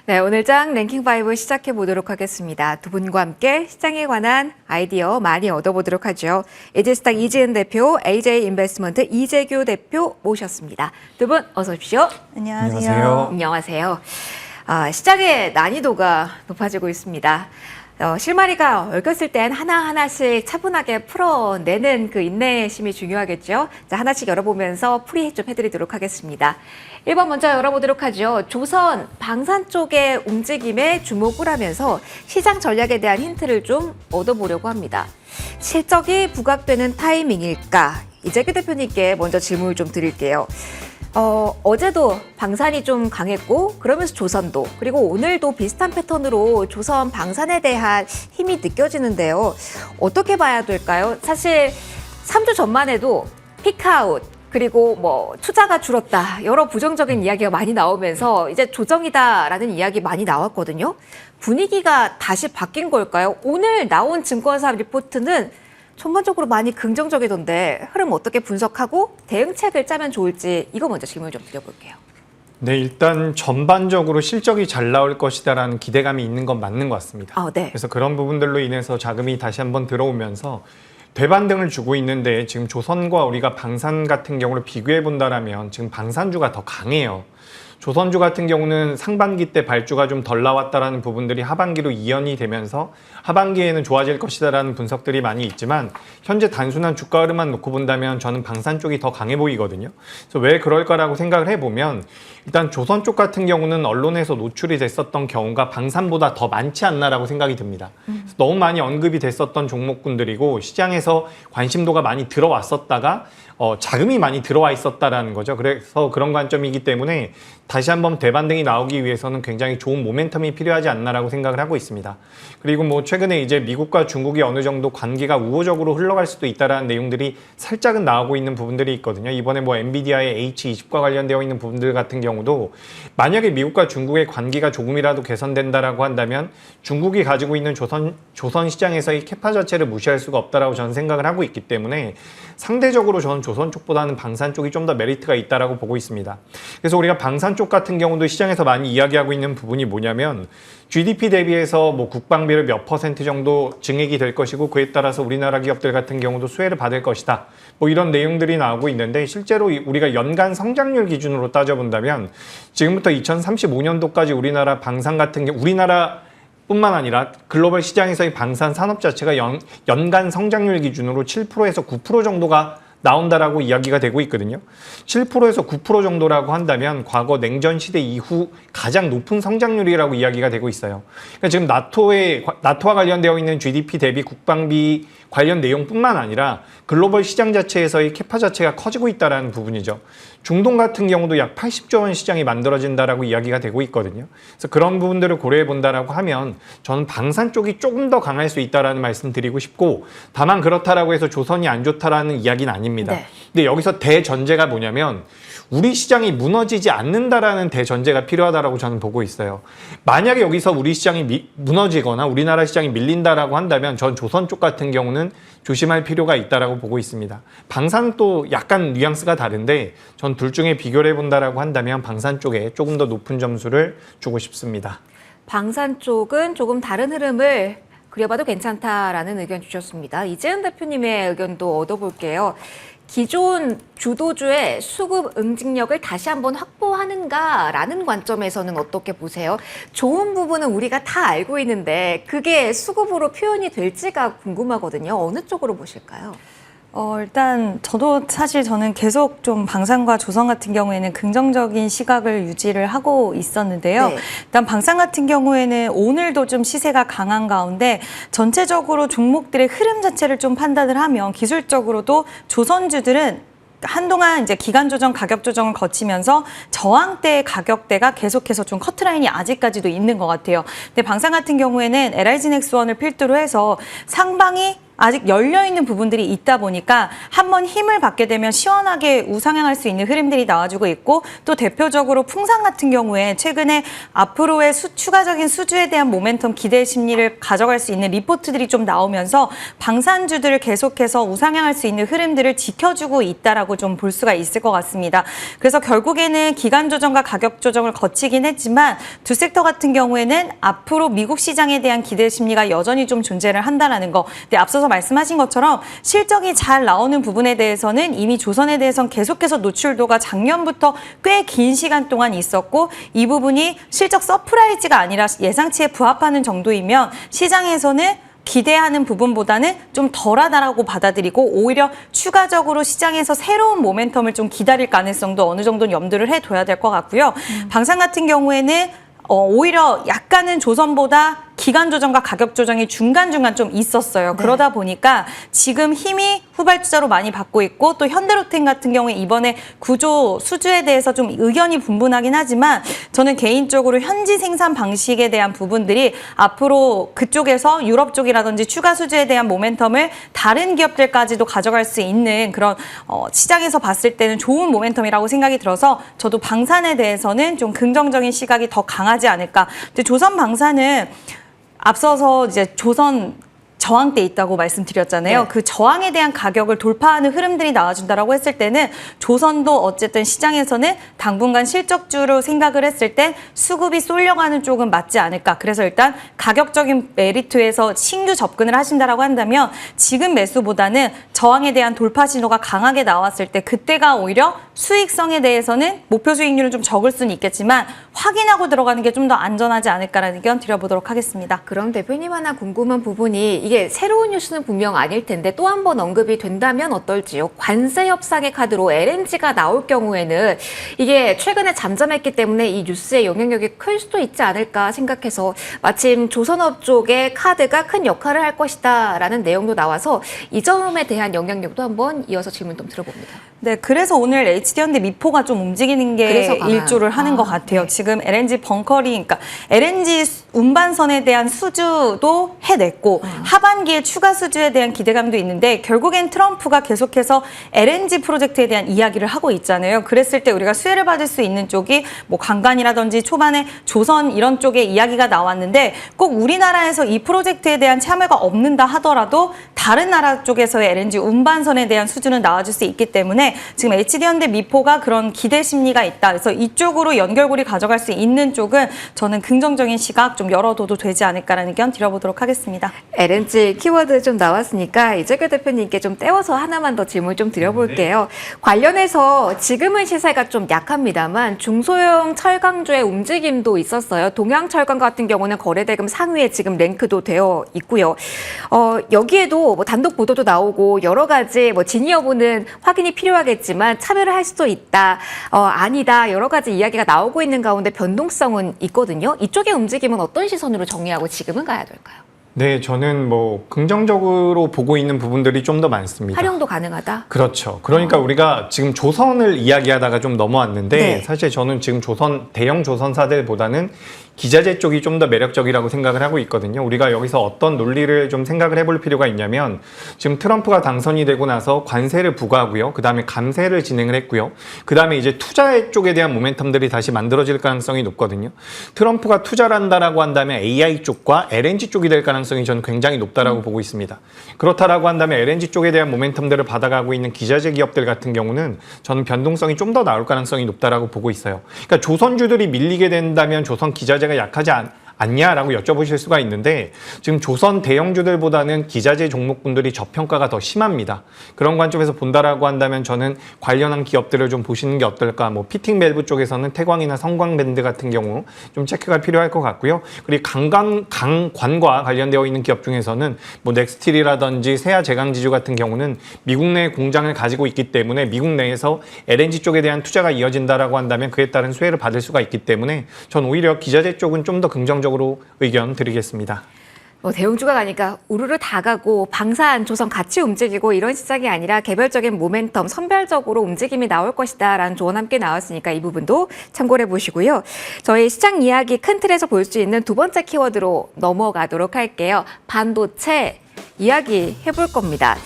네, 오늘 장 랭킹5 시작해 보도록 하겠습니다. 두 분과 함께 시장에 관한 아이디어 많이 얻어보도록 하죠. 에이지스탁 이지은 대표, AJ인베스트먼트 이재규 대표 모셨습니다. 두 분 어서 오십시오. 안녕하세요. 안녕하세요. 시장의 난이도가 높아지고 있습니다. 실마리가 얽혔을 땐 하나하나씩 차분하게 풀어내는 그 인내심이 중요하겠죠. 자, 하나씩 열어보면서 풀이 좀 해드리도록 하겠습니다. 1번 먼저 열어보도록 하죠. 조선 방산 쪽의 움직임에 주목을 하면서 시장 전략에 대한 힌트를 좀 얻어보려고 합니다. 실적이 부각되는 타이밍일까? 이재규 대표님께 먼저 질문을 좀 드릴게요. 어제도 방산이 좀 강했고 그러면서 조선도 그리고 오늘도 비슷한 패턴으로 조선 방산에 대한 힘이 느껴지는데요. 어떻게 봐야 될까요? 사실 3주 전만 해도 피크아웃 그리고 뭐 투자가 줄었다 여러 부정적인 이야기가 많이 나오면서 이제 조정이다라는 이야기 많이 나왔거든요. 분위기가 다시 바뀐 걸까요? 오늘 나온 증권사 리포트는 전반적으로 많이 긍정적이던데 흐름 어떻게 분석하고 대응책을 짜면 좋을지 이거 먼저 질문 좀 드려볼게요. 네, 일단 전반적으로 실적이 잘 나올 것이다라는 기대감이 있는 건 맞는 것 같습니다. 네. 그래서 그런 부분들로 인해서 자금이 다시 한번 들어오면서 대반등을 주고 있는데 지금 조선과 우리가 방산 같은 경우를 비교해 본다라면 지금 방산주가 더 강해요. 조선주 같은 경우는 상반기 때 발주가 좀 덜 나왔다라는 부분들이 하반기로 이연이 되면서 하반기에는 좋아질 것이다라는 분석들이 많이 있지만 현재 단순한 주가 흐름만 놓고 본다면 저는 방산 쪽이 더 강해 보이거든요. 그래서 왜 그럴까라고 생각을 해보면 일단 조선 쪽 같은 경우는 언론에서 노출이 됐었던 경우가 방산보다 더 많지 않나라고 생각이 듭니다. 그래서 너무 많이 언급이 됐었던 종목군들이고 시장에서 관심도가 많이 들어왔었다가 자금이 많이 들어와 있었다라는 거죠. 그래서 그런 관점이기 때문에 다시 한번 대반등이 나오기 위해서는 굉장히 좋은 모멘텀이 필요하지 않나라고 생각을 하고 있습니다. 그리고 뭐 최근에 이제 미국과 중국이 어느 정도 관계가 우호적으로 흘러갈 수도 있다라는 내용들이 살짝은 나오고 있는 부분들이 있거든요. 이번에 뭐 엔비디아의 H20과 관련되어 있는 부분들 같은 경우도 만약에 미국과 중국의 관계가 조금이라도 개선된다라고 한다면 중국이 가지고 있는 조선 시장에서의 캐파 자체를 무시할 수가 없다라고 저는 생각을 하고 있기 때문에 상대적으로 저는 조선 쪽보다는 방산 쪽이 좀 더 메리트가 있다라고 보고 있습니다. 그래서 우리가 방산 쪽 같은 경우도 시장에서 많이 이야기하고 있는 부분이 뭐냐면 GDP 대비해서 뭐 국방비를 몇 % 정도 증액이 될 것이고 그에 따라서 우리나라 기업들 같은 경우도 수혜를 받을 것이다. 뭐 이런 내용들이 나오고 있는데 실제로 우리가 연간 성장률 기준으로 따져본다면 지금부터 2035년도까지 우리나라 방산 같은 경우 우리나라 뿐만 아니라 글로벌 시장에서의 방산 산업 자체가 연간 성장률 기준으로 7%에서 9% 정도가 나온다라고 이야기가 되고 있거든요. 7%에서 9% 정도라고 한다면 과거 냉전 시대 이후 가장 높은 성장률이라고 이야기가 되고 있어요. 그러니까 지금 나토와 관련되어 있는 GDP 대비 국방비 관련 내용뿐만 아니라 글로벌 시장 자체에서의 캐파 자체가 커지고 있다는 부분이죠. 중동 같은 경우도 약 80조 원 시장이 만들어진다라고 이야기가 되고 있거든요. 그래서 그런 부분들을 고려해 본다라고 하면 저는 방산 쪽이 조금 더 강할 수 있다라는 말씀 드리고 싶고 다만 그렇다라고 해서 조선이 안 좋다라는 이야기는 아닙니다. 네. 근데 여기서 대전제가 뭐냐면 우리 시장이 무너지지 않는다라는 대전제가 필요하다라고 저는 보고 있어요. 만약에 여기서 우리 시장이 무너지거나 우리나라 시장이 밀린다라고 한다면 전 조선 쪽 같은 경우는 조심할 필요가 있다라고 보고 있습니다. 방산은 또 약간 뉘앙스가 다른데 전 둘 중에 비교를 해본다라고 한다면 방산 쪽에 조금 더 높은 점수를 주고 싶습니다. 방산 쪽은 조금 다른 흐름을 그려봐도 괜찮다라는 의견 주셨습니다. 이재은 대표님의 의견도 얻어볼게요. 기존 주도주의 수급 응징력을 다시 한번 확보하는가라는 관점에서는 어떻게 보세요? 좋은 부분은 우리가 다 알고 있는데 그게 수급으로 표현이 될지가 궁금하거든요. 어느 쪽으로 보실까요? 일단 저는 계속 좀 방산과 조선 같은 경우에는 긍정적인 시각을 유지를 하고 있었는데요. 네. 일단 방산 같은 경우에는 오늘도 좀 시세가 강한 가운데 전체적으로 종목들의 흐름 자체를 좀 판단을 하면 기술적으로도 조선주들은 한동안 이제 기간 조정, 가격 조정을 거치면서 저항대의 가격대가 계속해서 좀 커트라인이 아직까지도 있는 것 같아요. 근데 방산 같은 경우에는 LIG 넥스원을 필두로 해서 상방이 아직 열려있는 부분들이 있다 보니까 한번 힘을 받게 되면 시원하게 우상향할 수 있는 흐름들이 나와주고 있고 또 대표적으로 풍산 같은 경우에 최근에 앞으로의 추가적인 수주에 대한 모멘텀 기대 심리를 가져갈 수 있는 리포트들이 좀 나오면서 방산주들을 계속해서 우상향할 수 있는 흐름들을 지켜주고 있다라고 좀 볼 수가 있을 것 같습니다. 그래서 결국에는 기간 조정과 가격 조정을 거치긴 했지만 두 섹터 같은 경우에는 앞으로 미국 시장에 대한 기대 심리가 여전히 좀 존재를 한다는 거. 근데 앞서서 말씀하신 것처럼 실적이 잘 나오는 부분에 대해서는 이미 조선에 대해서는 계속해서 노출도가 작년부터 꽤 긴 시간 동안 있었고 이 부분이 실적 서프라이즈가 아니라 예상치에 부합하는 정도이면 시장에서는 기대하는 부분보다는 좀 덜하다라고 받아들이고 오히려 추가적으로 시장에서 새로운 모멘텀을 좀 기다릴 가능성도 어느 정도는 염두를 해둬야 될 것 같고요. 방산 같은 경우에는 오히려 약간은 조선보다 기간 조정과 가격 조정이 중간중간 좀 있었어요. 네. 그러다 보니까 지금 힘이 후발주자로 많이 받고 있고 또 현대로템 같은 경우에 이번에 구조 수주에 대해서 좀 의견이 분분하긴 하지만 저는 개인적으로 현지 생산 방식에 대한 부분들이 앞으로 그쪽에서 유럽 쪽이라든지 추가 수주에 대한 모멘텀을 다른 기업들까지도 가져갈 수 있는 그런 시장에서 봤을 때는 좋은 모멘텀이라고 생각이 들어서 저도 방산에 대해서는 좀 긍정적인 시각이 더 강하지 않을까. 근데 조선 방산은 앞서서 이제 조선 저항 때 있다고 말씀드렸잖아요. 네. 그 저항에 대한 가격을 돌파하는 흐름들이 나와준다라고 했을 때는 조선도 어쨌든 시장에서는 당분간 실적주로 생각을 했을 때 수급이 쏠려가는 쪽은 맞지 않을까. 그래서 일단 가격적인 메리트에서 신규 접근을 하신다라고 한다면 지금 매수보다는 저항에 대한 돌파 신호가 강하게 나왔을 때 그때가 오히려 수익성에 대해서는 목표 수익률은 좀 적을 수는 있겠지만 확인하고 들어가는 게 좀 더 안전하지 않을까라는 의견 드려보도록 하겠습니다. 그럼 대표님 하나 궁금한 부분이 이게 새로운 뉴스는 분명 아닐 텐데 또 한 번 언급이 된다면 어떨지요? 관세 협상의 카드로 LNG가 나올 경우에는 이게 최근에 잠잠했기 때문에 이 뉴스의 영향력이 클 수도 있지 않을까 생각해서 마침 조선업 쪽의 카드가 큰 역할을 할 것이다라는 내용도 나와서 이 점에 대한 영향력도 한번 이어서 질문 좀 들어봅니다. 네, 그래서 오늘 HD현대 미포가 좀 움직이는 게 그래서 강한. 일조를 하는 것 같아요. 네. 지금 LNG 벙커링, 그러니까 LNG 운반선에 대한 수주도 해냈고 하반기에 추가 수주에 대한 기대감도 있는데 결국엔 트럼프가 계속해서 LNG 프로젝트에 대한 이야기를 하고 있잖아요. 그랬을 때 우리가 수혜를 받을 수 있는 쪽이 뭐 관광이라든지 초반에 조선 이런 쪽에 이야기가 나왔는데 꼭 우리나라에서 이 프로젝트에 대한 참여가 없는다 하더라도 다른 나라 쪽에서의 LNG 운반선에 대한 수주는 나와줄 수 있기 때문에 지금 HD현대 미포가 그런 기대 심리가 있다. 그래서 이쪽으로 연결고리 가져갈 수 있는 쪽은 저는 긍정적인 시각 좀 열어둬도 되지 않을까라는 의견 드려보도록 하겠습니다. LNG 키워드 좀 나왔으니까 이재규 대표님께 좀 떼워서 하나만 더 질문 좀 드려볼게요. 관련해서 지금은 시세가 좀 약합니다만 중소형 철강주의 움직임도 있었어요. 동양철강 같은 경우는 거래대금 상위에 지금 랭크도 되어 있고요. 여기에도 뭐 단독 보도도 나오고 여러 가지 뭐 진위 여부는 확인이 필요하겠지만 참여를 할 수도 있다, 아니다 여러 가지 이야기가 나오고 있는 가운데 변동성은 있거든요. 이쪽의 움직임은 어떤 시선으로 정리하고 지금은 가야 될까요? 네, 저는 뭐 긍정적으로 보고 있는 부분들이 좀 더 많습니다. 활용도 가능하다? 그렇죠. 그러니까 우리가 지금 조선을 이야기하다가 좀 넘어왔는데 네. 사실 저는 지금 대형 조선사들보다는 기자재 쪽이 좀 더 매력적이라고 생각을 하고 있거든요. 우리가 여기서 어떤 논리를 좀 생각을 해볼 필요가 있냐면 지금 트럼프가 당선이 되고 나서 관세를 부과하고요. 그다음에 감세를 진행을 했고요. 그다음에 이제 투자 쪽에 대한 모멘텀들이 다시 만들어질 가능성이 높거든요. 트럼프가 투자를 한다라고 한다면 AI 쪽과 LNG 쪽이 될 가능성이 저는 굉장히 높다라고 보고 있습니다. 그렇다라고 한다면 LNG 쪽에 대한 모멘텀들을 받아가고 있는 기자재 기업들 같은 경우는 저는 변동성이 좀 더 나올 가능성이 높다라고 보고 있어요. 그러니까 조선주들이 밀리게 된다면 조선 기자재가 약하지 않냐라고 여쭤보실 수가 있는데 지금 조선 대형주들보다는 기자재 종목군들이 저평가가 더 심합니다. 그런 관점에서 본다라고 한다면 저는 관련한 기업들을 좀 보시는 게 어떨까. 뭐 피팅 밸브 쪽에서는 태광이나 성광밴드 같은 경우 좀 체크가 필요할 것 같고요. 그리고 강관과 관련되어 있는 기업 중에서는 뭐 넥스틸이라든지 세아 제강지주 같은 경우는 미국 내 공장을 가지고 있기 때문에 미국 내에서 LNG 쪽에 대한 투자가 이어진다라고 한다면 그에 따른 수혜를 받을 수가 있기 때문에 전 오히려 기자재 쪽은 좀 더 긍정적으로 의견 드리겠습니다. 뭐 대형주가 가니까 우르르 다 가고 방산, 조선 같이 움직이고 이런 시장이 아니라 개별적인 모멘텀, 선별적으로 움직임이 나올 것이다라는 조언 함께 나왔으니까 이 부분도 참고를 해보시고요. 저희 시장 이야기 큰 틀에서 볼 수 있는 두 번째 키워드로 넘어가도록 할게요. 반도체 이야기해 볼 겁니다.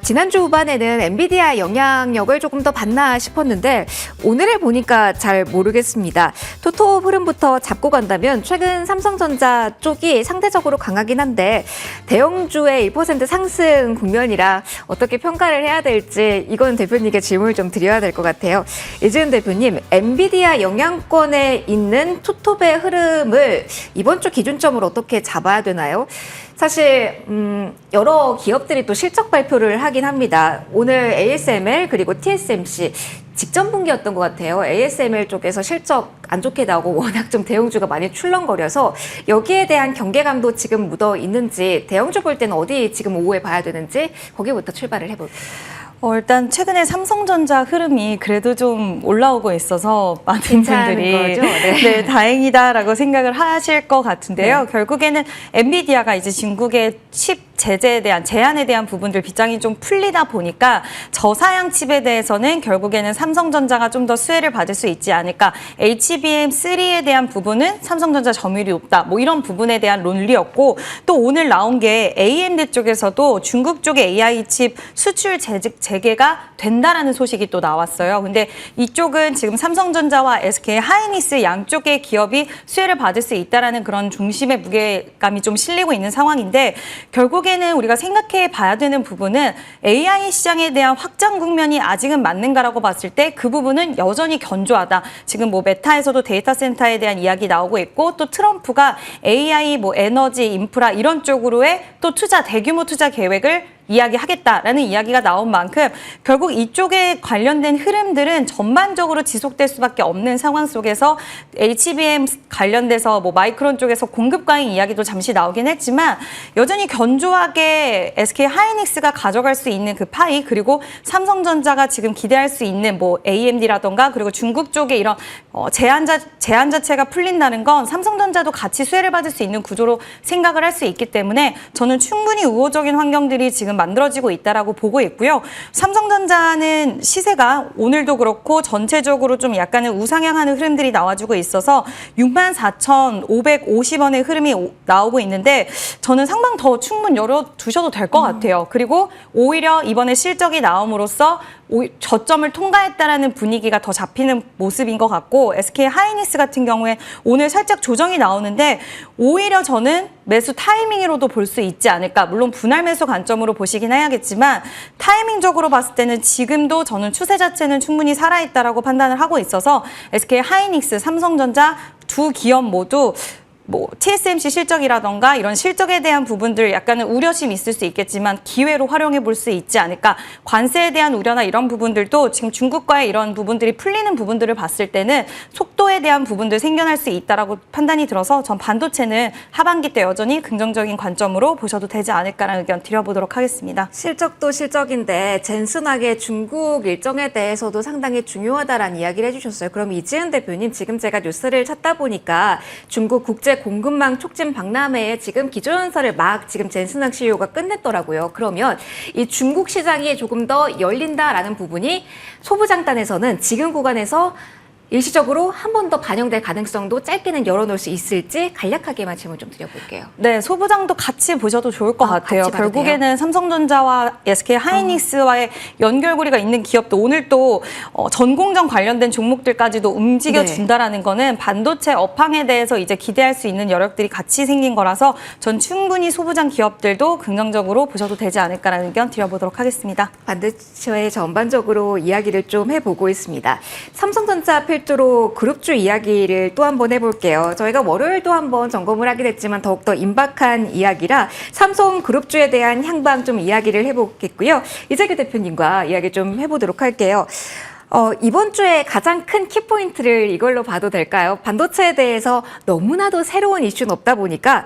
지난주 후반에는 엔비디아 영향력을 조금 더 받나 싶었는데 오늘을 보니까 잘 모르겠습니다. 토토 흐름부터 잡고 간다면 최근 삼성전자 쪽이 상대적으로 강하긴 한데 대형주의 1% 상승 국면이라 어떻게 평가를 해야 될지 이건 대표님께 질문을 좀 드려야 될 것 같아요. 이재훈 대표님, 엔비디아 영향권에 있는 토톱의 흐름을 이번 주 기준점으로 어떻게 잡아야 되나요? 사실 여러 기업들이 또 실적 발표를 하긴 합니다. 오늘 ASML 그리고 TSMC 직전 분기였던 것 같아요. ASML 쪽에서 실적 안 좋게 나오고 워낙 좀 대형주가 많이 출렁거려서 여기에 대한 경계감도 지금 묻어 있는지 대형주 볼 때는 어디 지금 오후에 봐야 되는지 거기부터 출발을 해볼게요. 일단 최근에 삼성전자 흐름이 그래도 좀 올라오고 있어서 많은 괜찮은 분들이 거죠? 네. 네, 다행이다라고 생각을 하실 것 같은데요. 네. 결국에는 엔비디아가 이제 중국의 칩 제재에 대한 제한에 대한 부분들 빗장이 좀 풀리다 보니까 저사양 칩에 대해서는 결국에는 삼성전자가 좀 더 수혜를 받을 수 있지 않을까. HBM3에 대한 부분은 삼성전자 점유율이 높다. 뭐 이런 부분에 대한 논리였고 또 오늘 나온 게 AMD 쪽에서도 중국 쪽의 AI 칩 수출 재개가 된다라는 소식이 또 나왔어요. 근데 이쪽은 지금 삼성전자와 SK 하이닉스 양쪽의 기업이 수혜를 받을 수 있다라는 그런 중심의 무게감이 좀 실리고 있는 상황인데 결국에는 우리가 생각해 봐야 되는 부분은 AI 시장에 대한 확장 국면이 아직은 맞는가라고 봤을 때 그 부분은 여전히 견조하다. 지금 뭐 메타에서도 데이터 센터에 대한 이야기 나오고 있고 또 트럼프가 AI 뭐 에너지 인프라 이런 쪽으로의 또 대규모 투자 계획을 이야기하겠다라는 이야기가 나온 만큼 결국 이쪽에 관련된 흐름들은 전반적으로 지속될 수밖에 없는 상황 속에서 HBM 관련돼서 뭐 마이크론 쪽에서 공급 과잉 이야기도 잠시 나오긴 했지만 여전히 견조하게 SK 하이닉스가 가져갈 수 있는 그 파이 그리고 삼성전자가 지금 기대할 수 있는 뭐 AMD라던가 그리고 중국 쪽에 이런 제한 자체가 풀린다는 건 삼성전자도 같이 수혜를 받을 수 있는 구조로 생각을 할 수 있기 때문에 저는 충분히 우호적인 환경들이 지금 만들어지고 있다라고 보고 있고요. 삼성전자는 시세가 오늘도 그렇고 전체적으로 좀 약간은 우상향하는 흐름들이 나와주고 있어서 64,550원의 흐름이 나오고 있는데 저는 상방 더 충분 열어두셔도 될 것 같아요. 그리고 오히려 이번에 실적이 나옴으로써 저점을 통과했다라는 분위기가 더 잡히는 모습인 것 같고 SK 하이닉스 같은 경우에 오늘 살짝 조정이 나오는데 오히려 저는 매수 타이밍으로도 볼 수 있지 않을까. 물론 분할 매수 관점으로 보시긴 해야겠지만 타이밍적으로 봤을 때는 지금도 저는 추세 자체는 충분히 살아있다라고 판단을 하고 있어서 SK 하이닉스, 삼성전자 두 기업 모두 뭐 TSMC 실적이라던가 이런 실적에 대한 부분들 약간은 우려심이 있을 수 있겠지만 기회로 활용해 볼 수 있지 않을까. 관세에 대한 우려나 이런 부분들도 지금 중국과의 이런 부분들이 풀리는 부분들을 봤을 때는 속도에 대한 부분들 생겨날 수 있다라고 판단이 들어서 전 반도체는 하반기 때 여전히 긍정적인 관점으로 보셔도 되지 않을까라는 의견 드려보도록 하겠습니다. 실적도 실적인데 젠슨하게 중국 일정에 대해서도 상당히 중요하다라는 이야기를 해주셨어요. 그럼 이지은 대표님, 지금 제가 뉴스를 찾다 보니까 중국 국제 공급망 촉진 박람회에 지금 기조연설을 막 지금 젠슨학 CEO가 끝냈더라고요. 그러면 이 중국 시장이 조금 더 열린다라는 부분이 소부장단에서는 지금 구간에서 일시적으로 한 번 더 반영될 가능성도 짧게는 열어놓을 수 있을지 간략하게만 질문 좀 드려볼게요. 네, 소부장도 같이 보셔도 좋을 것 같아요. 같이 봐도 결국에는 돼요? 삼성전자와 SK 하이닉스와의 연결고리가 있는 기업도 오늘 또 전공정 관련된 종목들까지도 움직여준다라는 거는 반도체 업황에 대해서 이제 기대할 수 있는 여력들이 같이 생긴 거라서 전 충분히 소부장 기업들도 긍정적으로 보셔도 되지 않을까라는 의견 드려보도록 하겠습니다. 반도체 전반적으로 이야기를 좀 해보고 있습니다. 삼성전자 필두로 그룹주 이야기를 또 한번 해볼게요. 저희가 월요일도 한번 점검을 하긴 했지만 더욱더 임박한 이야기라 삼성 그룹주에 대한 향방 좀 이야기를 해보겠고요. 이재규 대표님과 이야기 좀 해보도록 할게요. 이번 주에 가장 큰 키포인트를 이걸로 봐도 될까요? 반도체에 대해서 너무나도 새로운 이슈는 없다 보니까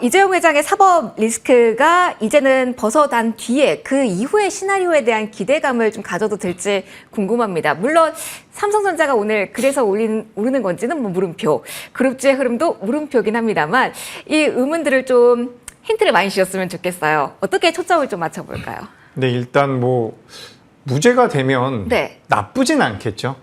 이재용 회장의 사법 리스크가 이제는 벗어난 뒤에 그 이후의 시나리오에 대한 기대감을 좀 가져도 될지 궁금합니다. 물론 삼성전자가 오늘 그래서 오르는 건지는 뭐 물음표, 그룹주의 흐름도 물음표긴 합니다만 이 의문들을 좀 힌트를 많이 주셨으면 좋겠어요. 어떻게 초점을 좀 맞춰볼까요? 네, 일단 뭐 무죄가 되면 네. 나쁘진 않겠죠.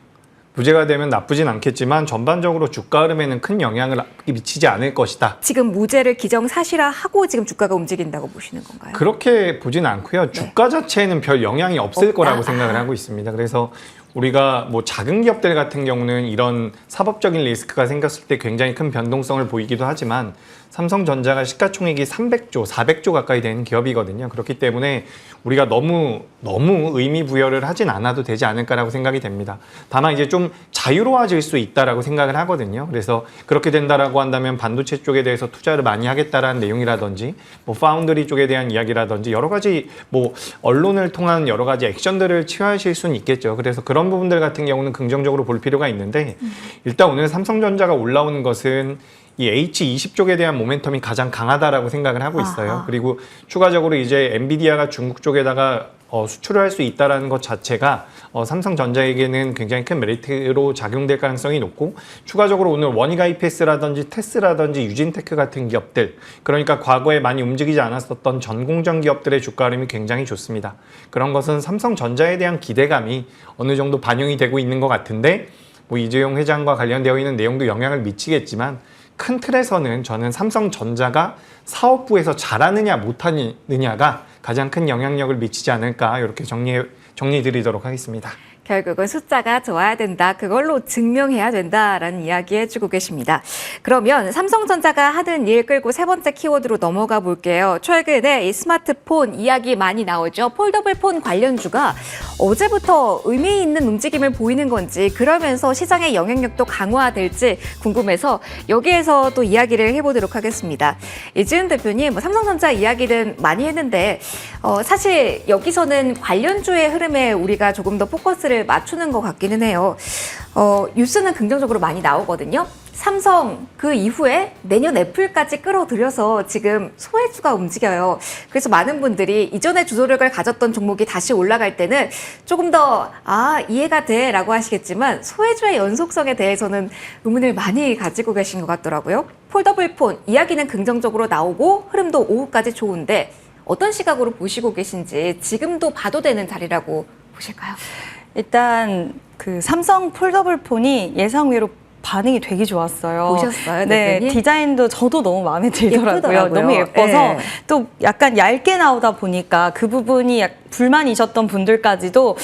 부재가 되면 나쁘진 않겠지만 전반적으로 주가 흐름에는 큰 영향을 미치지 않을 것이다. 지금 무죄를 기정사실화하고 지금 주가가 움직인다고 보시는 건가요? 그렇게 보진 않고요. 주가 자체에는 별 영향이 없을 없다. 거라고 생각을 하고 있습니다. 그래서 우리가 뭐 작은 기업들 같은 경우는 이런 사법적인 리스크가 생겼을 때 굉장히 큰 변동성을 보이기도 하지만 삼성전자가 시가총액이 300조, 400조 가까이 되는 기업이거든요. 그렇기 때문에 우리가 너무 의미 부여를 하진 않아도 되지 않을까라고 생각이 됩니다. 다만 이제 좀 자유로워질 수 있다라고 생각을 하거든요. 그래서 그렇게 된다라고 한다면 반도체 쪽에 대해서 투자를 많이 하겠다라는 내용이라든지 뭐 파운드리 쪽에 대한 이야기라든지 여러 가지 뭐 언론을 통한 여러 가지 액션들을 취하실 수는 있겠죠. 그래서 그런 부분들 같은 경우는 긍정적으로 볼 필요가 있는데 일단 오늘 삼성전자가 올라오는 것은 이 H20 쪽에 대한 모멘텀이 가장 강하다라고 생각을 하고 있어요. 아하. 그리고 추가적으로 이제 엔비디아가 중국 쪽에다가 수출을 할 수 있다는 것 자체가 삼성전자에게는 굉장히 큰 메리트로 작용될 가능성이 높고 추가적으로 오늘 원익 IPS라든지 테스라든지 유진테크 같은 기업들 그러니까 과거에 많이 움직이지 않았었던 전공정 기업들의 주가 흐름이 굉장히 좋습니다. 그런 것은 삼성전자에 대한 기대감이 어느 정도 반영이 되고 있는 것 같은데 뭐 이재용 회장과 관련되어 있는 내용도 영향을 미치겠지만 큰 틀에서는 저는 삼성전자가 사업부에서 잘하느냐 못하느냐가 가장 큰 영향력을 미치지 않을까 이렇게 정리 드리도록 하겠습니다. 결국은 숫자가 좋아야 된다. 그걸로 증명해야 된다라는 이야기 해주고 계십니다. 그러면 삼성전자가 하는 일 끌고 세 번째 키워드로 넘어가 볼게요. 최근에 이 스마트폰 이야기 많이 나오죠. 폴더블 폰 관련주가 어제부터 의미 있는 움직임을 보이는 건지 그러면서 시장의 영향력도 강화될지 궁금해서 여기에서 또 이야기를 해보도록 하겠습니다. 이지은 대표님, 뭐 삼성전자 이야기는 많이 했는데 사실 여기서는 관련주의 흐름에 우리가 조금 더 포커스를 맞추는 것 같기는 해요. 뉴스는 긍정적으로 많이 나오거든요. 삼성 그 이후에 내년 애플까지 끌어들여서 지금 소외주가 움직여요. 그래서 많은 분들이 이전에 주도력을 가졌던 종목이 다시 올라갈 때는 조금 더 이해가 돼 라고 하시겠지만 소외주의 연속성에 대해서는 의문을 많이 가지고 계신 것 같더라고요. 폴더블 폰 이야기는 긍정적으로 나오고 흐름도 오후까지 좋은데 어떤 시각으로 보시고 계신지 지금도 봐도 되는 자리라고 보실까요? 일단 그 삼성 폴더블 폰이 예상외로 반응이 되게 좋았어요. 보셨어요, 네, 대표님? 디자인도 저도 너무 마음에 들더라고요. 예쁘더라고요. 너무 예뻐서 네. 또 약간 얇게 나오다 보니까 그 부분이 불만이셨던 분들까지도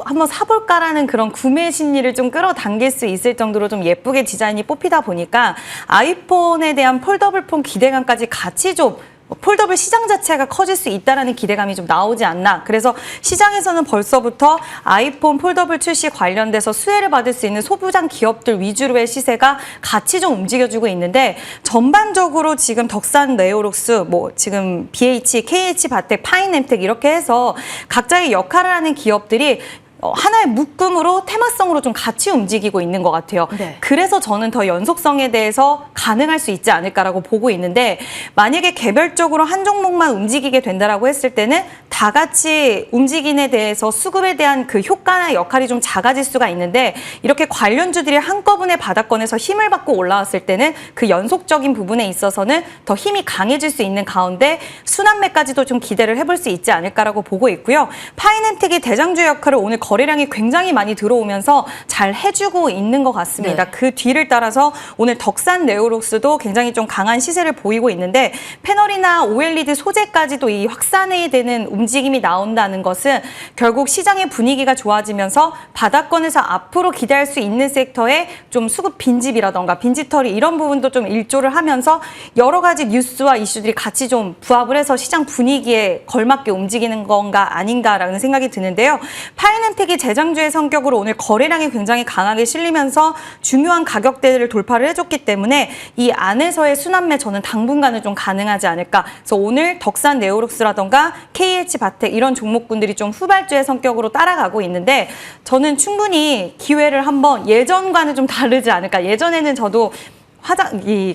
한번 사볼까라는 그런 구매 심리를 좀 끌어당길 수 있을 정도로 좀 예쁘게 디자인이 뽑히다 보니까 아이폰에 대한 폴더블 폰 기대감까지 같이 좀 폴더블 시장 자체가 커질 수 있다는 기대감이 좀 나오지 않나. 그래서 시장에서는 벌써부터 아이폰 폴더블 출시 관련돼서 수혜를 받을 수 있는 소부장 기업들 위주로의 시세가 같이 좀 움직여주고 있는데 전반적으로 지금 덕산 네오록스, 뭐 지금 BH, KH 바텍, 파인엠텍 이렇게 해서 각자의 역할을 하는 기업들이 하나의 묶음으로 테마성으로 좀 같이 움직이고 있는 것 같아요. 네. 그래서 저는 더 연속성에 대해서 가능할 수 있지 않을까라고 보고 있는데 만약에 개별적으로 한 종목만 움직이게 된다라고 했을 때는 다 같이 움직임에 대해서 수급에 대한 그 효과나 역할이 좀 작아질 수가 있는데 이렇게 관련주들이 한꺼번에 바닥권에서 힘을 받고 올라왔을 때는 그 연속적인 부분에 있어서는 더 힘이 강해질 수 있는 가운데 순환매까지도 좀 기대를 해볼 수 있지 않을까라고 보고 있고요. 파이낸텍이 대장주 역할을 오늘 거래량이 굉장히 많이 들어오면서 잘 해주고 있는 것 같습니다. 네. 그 뒤를 따라서 오늘 덕산 네오록스도 굉장히 좀 강한 시세를 보이고 있는데 패널이나 OLED 소재까지도 이 확산해야 되는 움직임이 나온다는 것은 결국 시장의 분위기가 좋아지면서 바닥권에서 앞으로 기대할 수 있는 섹터에 좀 수급 빈집이라던가 빈집털이 이런 부분도 좀 일조를 하면서 여러 가지 뉴스와 이슈들이 같이 좀 부합을 해서 시장 분위기에 걸맞게 움직이는 건가 아닌가라는 생각이 드는데요. 파이낸텍이 재장주의 성격으로 오늘 거래량이 굉장히 강하게 실리면서 중요한 가격대를 돌파를 해줬기 때문에 이 안에서의 순환매 저는 당분간은 좀 가능하지 않을까. 그래서 오늘 덕산 네오록스라던가 KH 바텍 이런 종목군들이 좀 후발주의 성격으로 따라가고 있는데 저는 충분히 기회를 한번 예전과는 좀 다르지 않을까. 예전에는 저도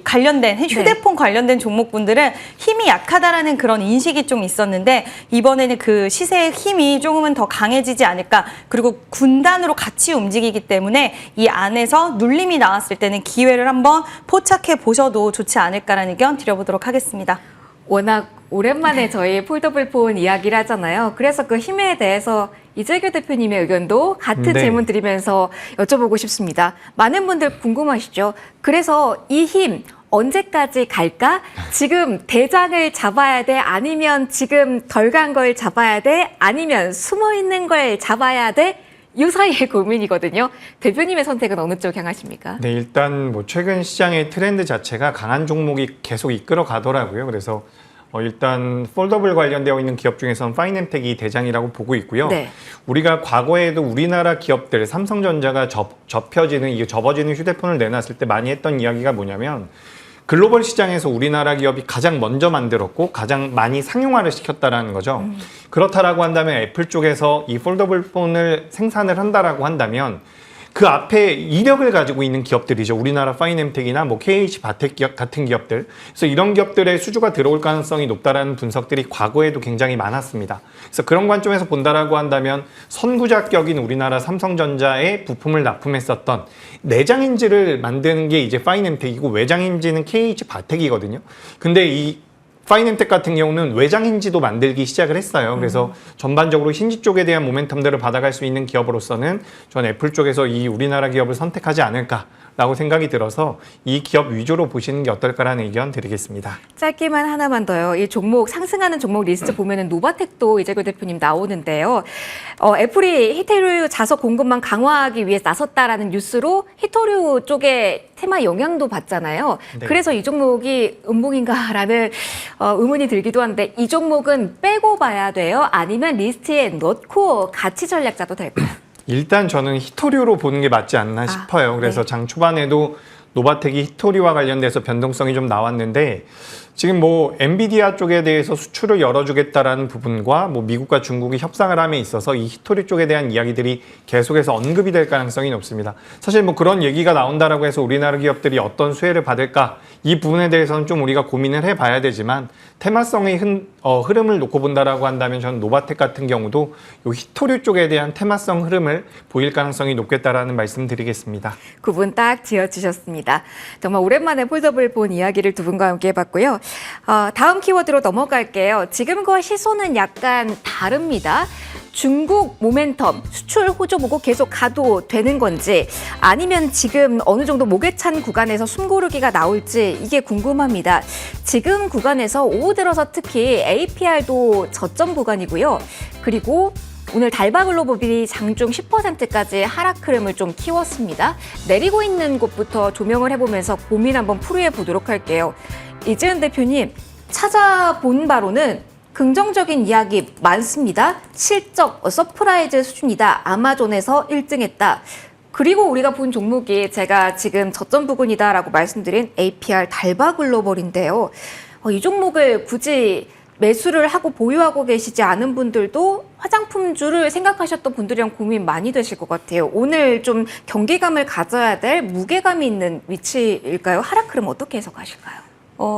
관련된 휴대폰 관련된 종목군들은 힘이 약하다라는 그런 인식이 좀 있었는데 이번에는 그 시세의 힘이 조금은 더 강해지지 않을까. 그리고 군단으로 같이 움직이기 때문에 이 안에서 눌림이 나왔을 때는 기회를 한번 포착해 보셔도 좋지 않을까라는 의견 드려보도록 하겠습니다. 워낙 오랜만에 저희 폴더블 폰 이야기를 하잖아요. 그래서 그 힘에 대해서 이재규 대표님의 의견도 같은 네. 질문 드리면서 여쭤보고 싶습니다. 많은 분들 궁금하시죠? 그래서 이 힘 언제까지 갈까? 지금 대장을 잡아야 돼? 아니면 지금 덜 간 걸 잡아야 돼? 아니면 숨어 있는 걸 잡아야 돼? 이 사이의 고민이거든요. 대표님의 선택은 어느 쪽 향하십니까? 네, 일단 뭐 최근 시장의 트렌드 자체가 강한 종목이 계속 이끌어 가더라고요. 그래서 일단 폴더블 관련되어 있는 기업 중에서는 파이낸텍이 대장이라고 보고 있고요. 네. 우리가 과거에도 우리나라 기업들, 삼성전자가 접어지는 휴대폰을 내놨을 때 많이 했던 이야기가 뭐냐면 글로벌 시장에서 우리나라 기업이 가장 먼저 만들었고 가장 많이 상용화를 시켰다라는 거죠. 그렇다라고 한다면 애플 쪽에서 이 폴더블 폰을 생산을 한다라고 한다면 그 앞에 이력을 가지고 있는 기업들이죠. 우리나라 파이낸텍이나 뭐 KH 바텍 기업 같은 기업들. 그래서 이런 기업들의 수주가 들어올 가능성이 높다라는 분석들이 과거에도 굉장히 많았습니다. 그래서 그런 관점에서 본다라고 한다면 선구자격인 우리나라 삼성전자에 부품을 납품했었던 내장인지를 만드는 게 이제 파이낸텍이고 외장인지는 KH 바텍이거든요. 근데 이 파이낸텍 같은 경우는 외장인지도 만들기 시작을 했어요. 그래서 전반적으로 힌지 쪽에 대한 모멘텀들을 받아갈 수 있는 기업으로서는 전 애플 쪽에서 이 우리나라 기업을 선택하지 않을까라고 생각이 들어서 이 기업 위주로 보시는 게 어떨까라는 의견 드리겠습니다. 짧게만 하나만 더요. 이 종목 상승하는 종목 리스트 보면은 노바텍도 이재규 대표님 나오는데요. 애플이 히토류 자석 공급만 강화하기 위해 나섰다라는 뉴스로 히토류 쪽에 테마 영향도 받잖아요. 네. 그래서 이 종목이 음봉인가라는 의문이 들기도 하는데 이 종목은 빼고 봐야 돼요? 아니면 리스트에 넣고 가치 전략자도 될까요? 일단 저는 히토류로 보는 게 맞지 않나 싶어요. 그래서 네. 장 초반에도 노바텍이 히토류와 관련돼서 변동성이 좀 나왔는데 지금 뭐 엔비디아 쪽에 대해서 수출을 열어주겠다라는 부분과 뭐 미국과 중국이 협상을 함에 있어서 이 히토류 쪽에 대한 이야기들이 계속해서 언급이 될 가능성이 높습니다. 사실 뭐 그런 얘기가 나온다라고 해서 우리나라 기업들이 어떤 수혜를 받을까 이 부분에 대해서는 좀 우리가 고민을 해봐야 되지만 테마성의 흐름을 놓고 본다라고 한다면 저는 노바텍 같은 경우도 이 히토류 쪽에 대한 테마성 흐름을 보일 가능성이 높겠다라는 말씀드리겠습니다. 구분 딱 지어주셨습니다. 정말 오랜만에 폴더블 본 이야기를 두 분과 함께 해봤고요. 다음 키워드로 넘어갈게요. 지금과 시소는 약간 다릅니다. 중국 모멘텀, 수출 호조 보고 계속 가도 되는 건지 아니면 지금 어느 정도 목에 찬 구간에서 숨고르기가 나올지 이게 궁금합니다. 지금 구간에서 오후 들어서 특히 APR도 저점 구간이고요. 그리고 오늘 달바글로벌이 장중 10%까지 하락 흐름을 좀 키웠습니다. 내리고 있는 곳부터 조명을 해보면서 고민 한번 풀이해 보도록 할게요. 이재은 대표님, 찾아본 바로는 긍정적인 이야기 많습니다. 실적 서프라이즈 수준이다. 아마존에서 1등했다. 그리고 우리가 본 종목이 제가 지금 저점 부근이다라고 말씀드린 APR 달바글로벌인데요. 이 종목을 굳이 매수를 하고 보유하고 계시지 않은 분들도 화장품주를 생각하셨던 분들이랑 고민 많이 되실 것 같아요. 오늘 좀 경계감을 가져야 될 무게감이 있는 위치일까요? 하락 흐름 어떻게 해석하실까요?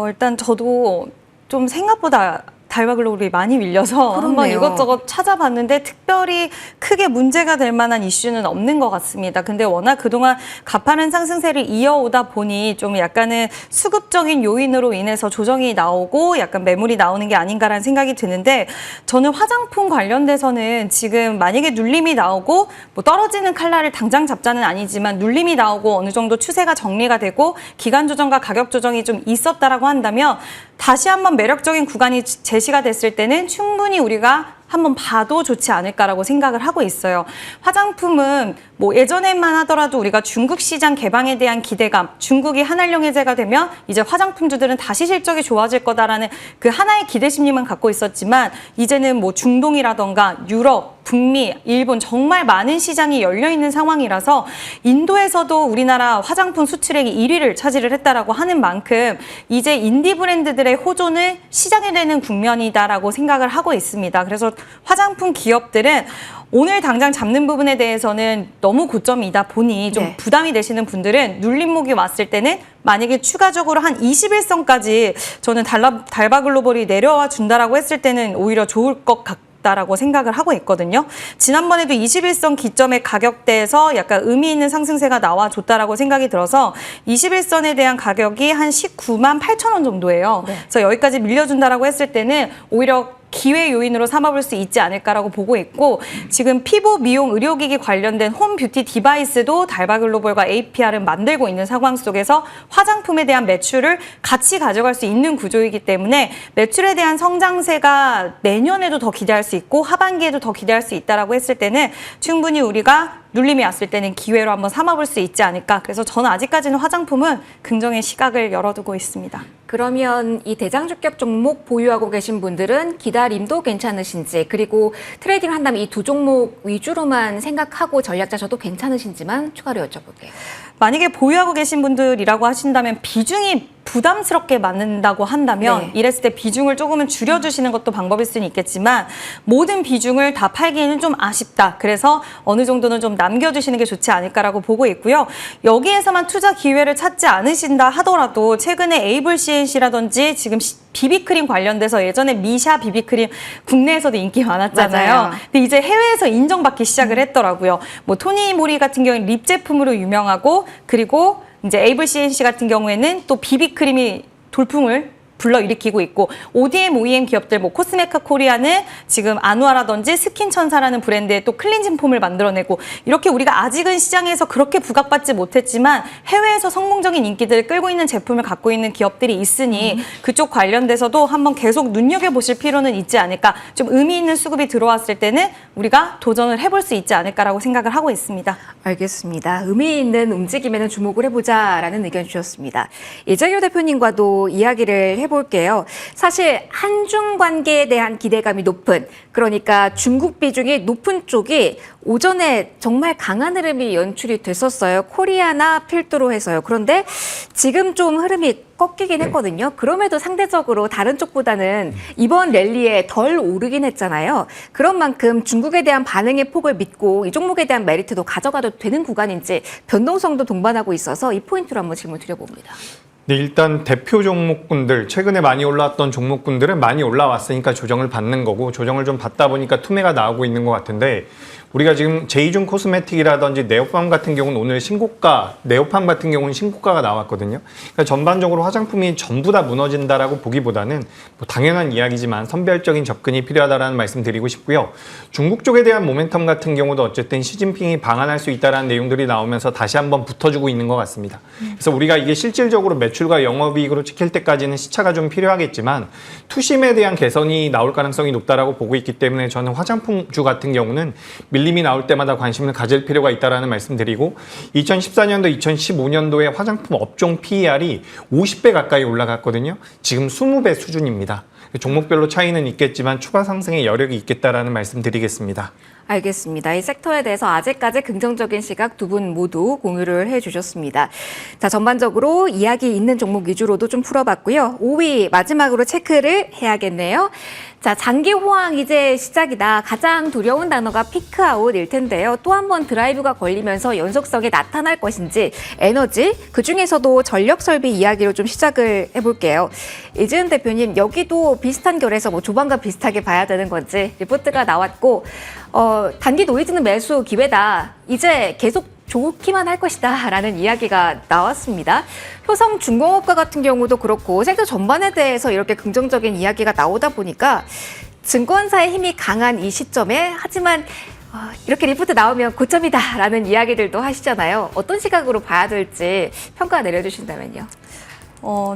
일단 저도 좀 생각보다 달바글로벌이 많이 밀려서 그렇네요. 한번 이것저것 찾아봤는데 특별히 크게 문제가 될 만한 이슈는 없는 것 같습니다. 근데 워낙 그동안 가파른 상승세를 이어오다 보니 좀 약간은 수급적인 요인으로 인해서 조정이 나오고 약간 매물이 나오는 게 아닌가라는 생각이 드는데 저는 화장품 관련돼서는 지금 만약에 눌림이 나오고 뭐 떨어지는 칼날을 당장 잡자는 아니지만 눌림이 나오고 어느 정도 추세가 정리가 되고 기간 조정과 가격 조정이 좀 있었다라고 한다면 다시 한번 매력적인 구간이 제시가 됐을 때는 충분히 우리가 한번 봐도 좋지 않을까라고 생각을 하고 있어요. 화장품은 뭐 예전에만 하더라도 우리가 중국 시장 개방에 대한 기대감, 중국이 한한령 해제가 되면 이제 화장품주들은 다시 실적이 좋아질 거다라는 그 하나의 기대 심리만 갖고 있었지만 이제는 뭐 중동이라던가 유럽, 북미, 일본 정말 많은 시장이 열려 있는 상황이라서 인도에서도 우리나라 화장품 수출액이 1위를 차지를 했다라고 하는 만큼 이제 인디 브랜드들의 호조는 시장에 내는 국면이다라고 생각을 하고 있습니다. 그래서 화장품 기업들은 오늘 당장 잡는 부분에 대해서는 너무 고점이다 보니 좀 네. 부담이 되시는 분들은 눌림목이 왔을 때는 만약에 추가적으로 한 21선까지 저는 달바글로벌이 내려와 준다라고 했을 때는 오히려 좋을 것 같다. 있다라고 생각을 하고 있거든요. 지난번에도 21선 기점의 가격대에서 약간 의미 있는 상승세가 나와줬다라고 생각이 들어서 21선에 대한 가격이 한 19만 8천 원 정도예요. 네. 그래서 여기까지 밀려준다라고 했을 때는 오히려 기회 요인으로 삼아볼 수 있지 않을까라고 보고 있고, 지금 피부 미용 의료기기 관련된 홈 뷰티 디바이스도 달바글로벌과 APR은 만들고 있는 상황 속에서 화장품에 대한 매출을 같이 가져갈 수 있는 구조이기 때문에 매출에 대한 성장세가 내년에도 더 기대할 수 있고 하반기에도 더 기대할 수 있다라고 했을 때는 충분히 우리가 눌림이 왔을 때는 기회로 한번 삼아볼 수 있지 않을까. 그래서 저는 아직까지는 화장품은 긍정의 시각을 열어두고 있습니다. 그러면 이 대장주격 종목 보유하고 계신 분들은 기다림도 괜찮으신지, 그리고 트레이딩을 한다면 이 두 종목 위주로만 생각하고 전략 짜셔도 괜찮으신지만 추가로 여쭤볼게요. 만약에 보유하고 계신 분들이라고 하신다면 비중이 부담스럽게 맞는다고 한다면 네. 이랬을 때 비중을 조금은 줄여주시는 것도 방법일 수는 있겠지만 모든 비중을 다 팔기에는 좀 아쉽다. 그래서 어느 정도는 좀 남겨주시는 게 좋지 않을까라고 보고 있고요. 여기에서만 투자 기회를 찾지 않으신다 하더라도 최근에 에이블 CNC라든지 지금 비비크림 관련돼서 예전에 미샤 비비크림 국내에서도 인기 많았잖아요. 맞아요. 근데 이제 해외에서 인정받기 시작을 했더라고요. 뭐 토니 모리 같은 경우는 립 제품으로 유명하고, 그리고 이제 에이블 CNC 같은 경우에는 또 비비크림이 돌풍을 불러일으키고 있고, ODM, OEM 기업들, 뭐 코스메카 코리아는 지금 아누아라든지 스킨천사라는 브랜드의 또 클렌징 폼을 만들어내고, 이렇게 우리가 아직은 시장에서 그렇게 부각받지 못했지만 해외에서 성공적인 인기들을 끌고 있는 제품을 갖고 있는 기업들이 있으니 그쪽 관련돼서도 한번 계속 눈여겨보실 필요는 있지 않을까. 좀 의미 있는 수급이 들어왔을 때는 우리가 도전을 해볼 수 있지 않을까라고 생각을 하고 있습니다. 알겠습니다. 의미 있는 움직임에는 주목을 해보자라는 의견 주셨습니다. 이재규 대표님과도 이야기를 해볼게요. 사실 한중 관계에 대한 기대감이 높은, 그러니까 중국 비중이 높은 쪽이 오전에 정말 강한 흐름이 연출이 됐었어요. 코리아나 필두로 해서요. 그런데 지금 좀 흐름이 꺾이긴 했거든요. 그럼에도 상대적으로 다른 쪽보다는 이번 랠리에 덜 오르긴 했잖아요. 그런 만큼 중국에 대한 반응의 폭을 믿고 이 종목에 대한 메리트도 가져가도 되는 구간인지 변동성도 동반하고 있어서 이 포인트로 한번 질문 드려봅니다. 네, 일단 대표 종목군들, 최근에 많이 올라왔던 종목군들은 많이 올라왔으니까 조정을 받는 거고, 조정을 좀 받다 보니까 투매가 나오고 있는 것 같은데, 우리가 지금 제이준 코스메틱이라든지 네오팜 같은 경우는 오늘 신고가, 네오팜 같은 경우는 신고가가 나왔거든요. 그러니까 전반적으로 화장품이 전부 다 무너진다라고 보기보다는 뭐 당연한 이야기지만 선별적인 접근이 필요하다라는 말씀 드리고 싶고요. 중국 쪽에 대한 모멘텀 같은 경우도 어쨌든 시진핑이 방한할 수 있다라는 내용들이 나오면서 다시 한번 붙어주고 있는 것 같습니다. 그래서 우리가 이게 실질적으로 매출과 영업이익으로 찍힐 때까지는 시차가 좀 필요하겠지만 투심에 대한 개선이 나올 가능성이 높다라고 보고 있기 때문에 저는 화장품주 같은 경우는 밀림이 나올 때마다 관심을 가질 필요가 있다는 말씀드리고, 2014년도, 2015년도에 화장품 업종 PER이 50배 가까이 올라갔거든요. 지금 20배 수준입니다. 종목별로 차이는 있겠지만 추가 상승의 여력이 있겠다라는 말씀드리겠습니다. 알겠습니다. 이 섹터에 대해서 아직까지 긍정적인 시각 두 분 모두 공유를 해주셨습니다. 자, 전반적으로 이야기 있는 종목 위주로도 좀 풀어봤고요. 5위 마지막으로 체크를 해야겠네요. 자, 장기 호황 이제 시작이다. 가장 두려운 단어가 피크아웃일 텐데요. 또 한 번 드라이브가 걸리면서 연속성이 나타날 것인지, 에너지, 그중에서도 전력 설비 이야기로 좀 시작을 해볼게요. 이재은 대표님, 여기도 비슷한 결에서 뭐 조반과 비슷하게 봐야 되는 건지 리포트가 나왔고, 단기 노이즈는 매수 기회다. 이제 계속 좋기만 할 것이다 라는 이야기가 나왔습니다. 효성중공업과 같은 경우도 그렇고 섹터 전반에 대해서 이렇게 긍정적인 이야기가 나오다 보니까 증권사의 힘이 강한 이 시점에, 하지만 이렇게 리포트 나오면 고점이다 라는 이야기들도 하시잖아요. 어떤 시각으로 봐야 될지 평가 내려주신다면요.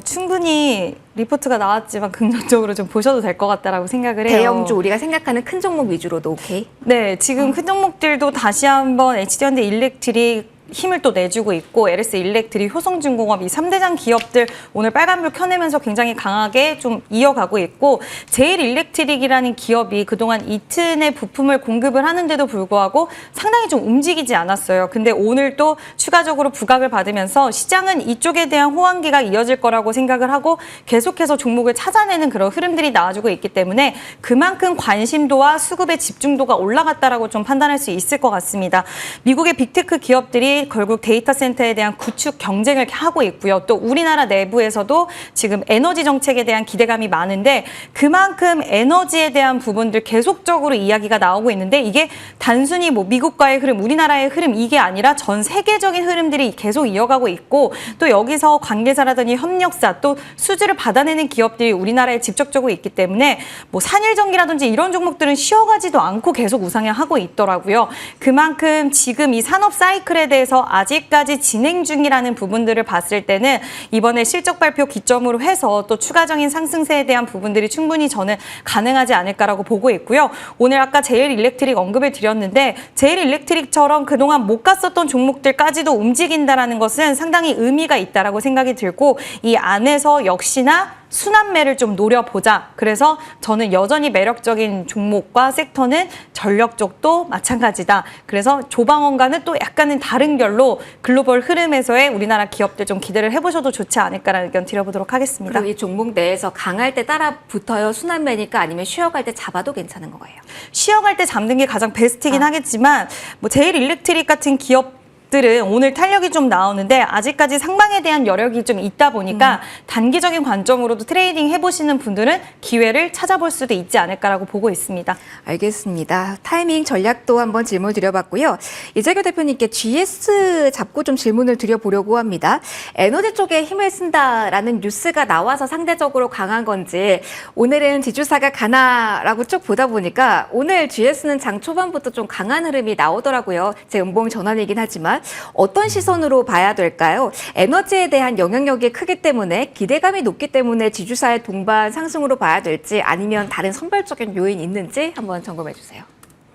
충분히 리포트가 나왔지만 긍정적으로 좀 보셔도 될 것 같다라고 생각을 해요. 대형주, 우리가 생각하는 큰 종목 위주로도 오케이? 네, 지금 큰 종목들도 다시 한번 HD현대 일렉트릭 힘을 또 내주고 있고, LS 일렉트릭, 효성중공업 이 3대장 기업들 오늘 빨간불 켜내면서 굉장히 강하게 좀 이어가고 있고, 제일 일렉트릭이라는 기업이 그동안 이튼의 부품을 공급을 하는데도 불구하고 상당히 좀 움직이지 않았어요. 근데 오늘 또 추가적으로 부각을 받으면서 시장은 이쪽에 대한 호황기가 이어질 거라고 생각을 하고 계속해서 종목을 찾아내는 그런 흐름들이 나와주고 있기 때문에 그만큼 관심도와 수급의 집중도가 올라갔다라고 좀 판단할 수 있을 것 같습니다. 미국의 빅테크 기업들이 기업들이 결국 데이터 센터에 대한 구축 경쟁을 하고 있고요. 또 우리나라 내부에서도 지금 에너지 정책에 대한 기대감이 많은데 그만큼 에너지에 대한 부분들 계속적으로 이야기가 나오고 있는데 이게 단순히 뭐 미국과의 흐름, 우리나라의 흐름 이게 아니라 전 세계적인 흐름들이 계속 이어가고 있고 또 여기서 관계사라든지 협력사 또 수주를 받아내는 기업들이 우리나라에 직접적으로 있기 때문에 뭐 산일전기라든지 이런 종목들은 쉬어가지도 않고 계속 우상향하고 있더라고요. 그만큼 지금 이 산업 사이클에 대해서 아직까지 진행 중이라는 부분들을 봤을 때는 이번에 실적 발표 기점으로 해서 또 추가적인 상승세에 대한 부분들이 충분히 저는 가능하지 않을까라고 보고 있고요. 오늘 아까 제일일렉트릭 언급을 드렸는데 제일일렉트릭처럼 그동안 못 갔었던 종목들까지도 움직인다라는 것은 상당히 의미가 있다라고 생각이 들고 이 안에서 역시나 순환매를 좀 노려보자. 그래서 저는 여전히 매력적인 종목과 섹터는 전력 쪽도 마찬가지다. 그래서 조방원과는 또 약간은 다른 결로 글로벌 흐름에서의 우리나라 기업들 좀 기대를 해보셔도 좋지 않을까라는 의견 드려보도록 하겠습니다. 그리고 이 종목 내에서 강할 때 따라 붙어요? 순환매니까 아니면 쉬어갈 때 잡아도 괜찮은 거예요? 쉬어갈 때 잡는 게 가장 베스트긴 하겠지만 뭐 제일일렉트릭 같은 기업 들은 오늘 탄력이 좀 나오는데 아직까지 상방에 대한 여력이 좀 있다 보니까 단기적인 관점으로도 트레이딩 해보시는 분들은 기회를 찾아볼 수도 있지 않을까라고 보고 있습니다. 알겠습니다. 타이밍 전략도 한번 질문 드려봤고요. 이재규 대표님께 GS 잡고 좀 질문을 드려보려고 합니다. 에너지 쪽에 힘을 쓴다라는 뉴스가 나와서 상대적으로 강한 건지 오늘은 지주사가 가나라고 쭉 보다 보니까 오늘 GS는 장 초반부터 좀 강한 흐름이 나오더라고요. 제 음봉 전환이긴 하지만 어떤 시선으로 봐야 될까요? 에너지에 대한 영향력이 크기 때문에 기대감이 높기 때문에 지주사의 동반 상승으로 봐야 될지 아니면 다른 선별적인 요인이 있는지 한번 점검해 주세요.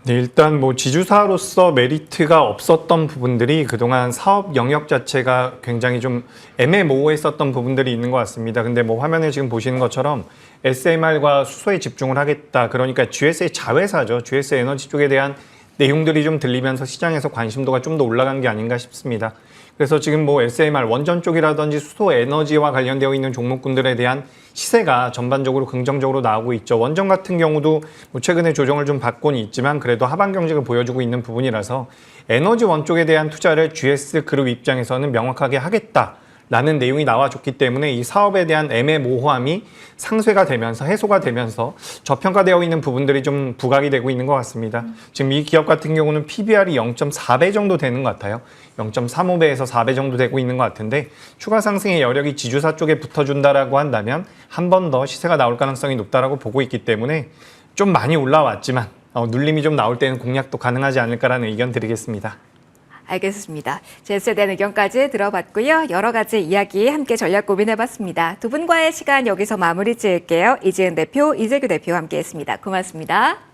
네, 일단 뭐 지주사로서 메리트가 없었던 부분들이 그동안 사업 영역 자체가 굉장히 좀 애매모호했었던 부분들이 있는 것 같습니다. 근데 뭐 화면에 지금 보시는 것처럼 SMR과 수소에 집중을 하겠다. 그러니까 GS의 자회사죠. GS 에너지 쪽에 대한 내용들이 좀 들리면서 시장에서 관심도가 좀 더 올라간 게 아닌가 싶습니다. 그래서 지금 뭐 SMR 원전 쪽이라든지 수소 에너지와 관련되어 있는 종목군들에 대한 시세가 전반적으로 긍정적으로 나오고 있죠. 원전 같은 경우도 뭐 최근에 조정을 좀 받고는 있지만 그래도 하반 경직을 보여주고 있는 부분이라서 에너지 원 쪽에 대한 투자를 GS 그룹 입장에서는 명확하게 하겠다. 라는 내용이 나와줬기 때문에 이 사업에 대한 애매모호함이 상쇄가 되면서 해소가 되면서 저평가되어 있는 부분들이 좀 부각이 되고 있는 것 같습니다. 지금 이 기업 같은 경우는 PBR이 0.4배 정도 되는 것 같아요. 0.35배에서 4배 정도 되고 있는 것 같은데 추가 상승의 여력이 지주사 쪽에 붙어준다라고 한다면 한 번 더 시세가 나올 가능성이 높다라고 보고 있기 때문에 좀 많이 올라왔지만 눌림이 좀 나올 때는 공략도 가능하지 않을까라는 의견 드리겠습니다. 알겠습니다. GS에 대한 의견까지 들어봤고요. 여러 가지 이야기 함께 전략 고민해봤습니다. 두 분과의 시간 여기서 마무리 지을게요. 이지은 대표, 이재규 대표와 함께했습니다. 고맙습니다.